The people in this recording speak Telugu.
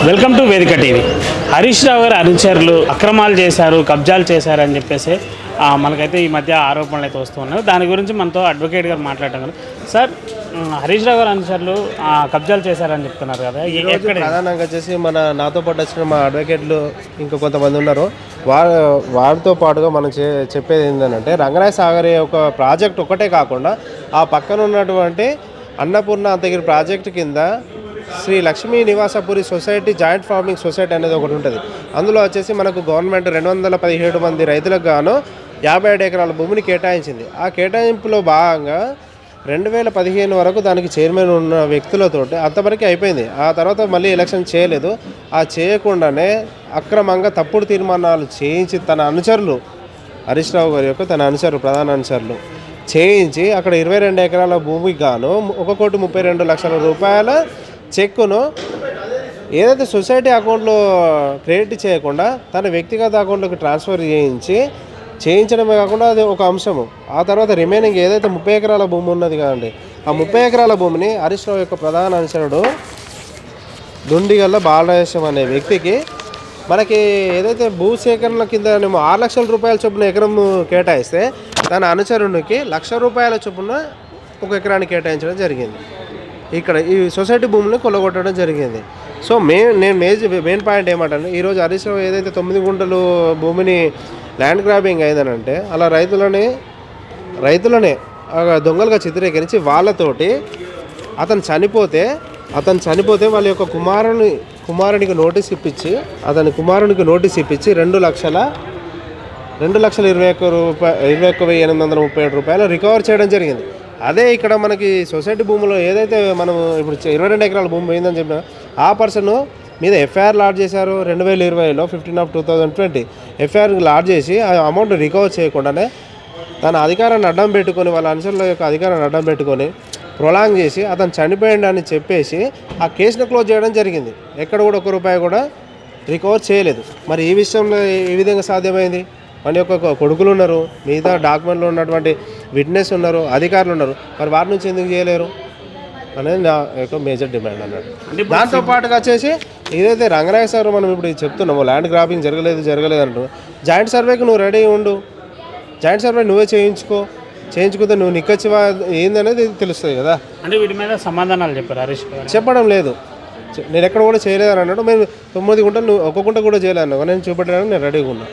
వెల్కమ్ టు వేదిక టీవీ. హరీష్ రావు గారు అనుచరులు అక్రమాలు చేశారు, కబ్జాలు చేశారని చెప్పేసి మనకైతే ఈ మధ్య ఆరోపణలు అయితే వస్తూ ఉన్నాయి. దాని గురించి మనతో అడ్వకేట్ గారు మాట్లాడటం. సార్, హరీష్ రావు గారు అనుచరులు కబ్జాలు చేశారని చెప్తున్నారు కదా, ఎక్కడ ప్రధానంగా వచ్చేసి నాతో పాటు వచ్చిన మా అడ్వకేట్లు ఇంకా కొంతమంది ఉన్నారు. వారితో పాటుగా మనం చెప్పేది ఏంటంటే, రంగనాయ సాగర్ యొక్క ప్రాజెక్ట్ ఒకటే కాకుండా ఆ పక్కన ఉన్నటువంటి అన్నపూర్ణ అంతగిరి ప్రాజెక్టు కింద Sri Lakshmi Nivasapuri society joint farming society అనేది ఒకటి ఉంటుంది. అందులో వచ్చేసి మనకు గవర్నమెంట్ 217 మంది రైతులకు గాను 57 ఎకరాల భూమిని కేటాయించింది. ఆ కేటాయింపులో భాగంగా 2015 వరకు దానికి చైర్మన్ ఉన్న వ్యక్తులతోటి అంతవరకు అయిపోయింది. ఆ తర్వాత మళ్ళీ ఎలక్షన్ చేయలేదు. ఆ చేయకుండానే అక్రమంగా తప్పుడు తీర్మానాలు చేయించి తన అనుచరులు, హరీష్ రావు గారి యొక్క తన అనుచరులు, ప్రధాన అనుచరులు చేయించి అక్కడ 22 ఎకరాల భూమికి గాను 1,32,00,000 రూపాయల చెక్కును ఏదైతే సొసైటీ అకౌంట్లో క్రెడిట్ చేయకుండా తన వ్యక్తిగత అకౌంట్లోకి ట్రాన్స్ఫర్ చేయించడమే కాకుండా అది ఒక అంశము. ఆ తర్వాత రిమైనింగ్ ఏదైతే 30 ఎకరాల భూమి ఉన్నది కదండి, ఆ 30 ఎకరాల భూమిని హరీష్ రావు యొక్క ప్రధాన అనుచరుడు దుండిగల్ల బాలయేశం అనే వ్యక్తికి మనకి ఏదైతే భూసేకరణ కింద 6 లక్షల రూపాయల చొప్పున ఎకరం కేటాయిస్తే తన అనుచరునికి ₹1,00,000 చొప్పున ఒక ఎకరాన్ని కేటాయించడం జరిగింది. ఇక్కడ ఈ సొసైటీ భూమిని కొల్లగొట్టడం జరిగింది. సో నేను మెయిన్ పాయింట్ ఏమంటాను, ఈరోజు హరీష్ రావు ఏదైతే 9 గుంటలు భూమిని ల్యాండ్ గ్రాబింగ్ అయిందనంటే అలా రైతులనే దొంగలుగా చిత్రీకరించి వాళ్ళతోటి అతను చనిపోతే వాళ్ళ యొక్క కుమారునికి నోటీస్ ఇప్పించి 2,21,837 రూపాయలు రికవర్ చేయడం జరిగింది. అదే ఇక్కడ మనకి సొసైటీ భూమిలో ఏదైతే మనం ఇప్పుడు 22 ఎకరాల భూమి పోయిందని చెప్పిన ఆ పర్సన్ మీద ఎఫ్ఐఆర్ లాడ్జ్ చేశారు. 2020లో 15/2020 ఎఫ్ఐఆర్ లాడ్జ్ చేసి ఆ అమౌంట్ రికవర్ చేయకుండానే తన అధికారాన్ని అడ్డం పెట్టుకొని, వాళ్ళ అనుచరుల యొక్క అధికారాన్ని అడ్డం పెట్టుకొని ప్రొలాంగ్ చేసి అతను చనిపోయిందని చెప్పేసి ఆ కేసును క్లోజ్ చేయడం జరిగింది. ఎక్కడ కూడా ₹1 కూడా రికవర్ చేయలేదు. మరి ఈ విషయంలో ఏ విధంగా సాధ్యమైంది? మన యొక్క కొడుకులు ఉన్నారు, మిగతా డాక్యుమెంట్లో ఉన్నటువంటి విట్నెస్ ఉన్నారు, అధికారులు ఉన్నారు, మరి వారి నుంచి ఎందుకు చేయలేరు అనేది నా యొక్క మేజర్ డిమాండ్ అన్నాడు. దాంతో పాటుగా వచ్చేసి ఏదైతే రంగనాయ సార్ మనం ఇప్పుడు చెప్తున్నామో ల్యాండ్ గ్రాబింగ్ జరగలేదు అంటూ జాయింట్ సర్వేకి నువ్వు రెడీ ఉండు, జాయింట్ సర్వే నువ్వే చేయించుకుంటే నువ్వు నిక్కచ్చివా ఏందనేది తెలుస్తుంది కదా. అంటే వీటి మీద సమాధానాలు చెప్పారు హరీష్ చెప్పడం లేదు. నేను ఎక్కడ కూడా చేయలేదని అన్నాడు. మేము 9 గుంటలు నువ్వు 1 గుంట కూడా చేయలేదన్నా, నేను చూపెట్టడానికి నేను రెడీగా ఉన్నా.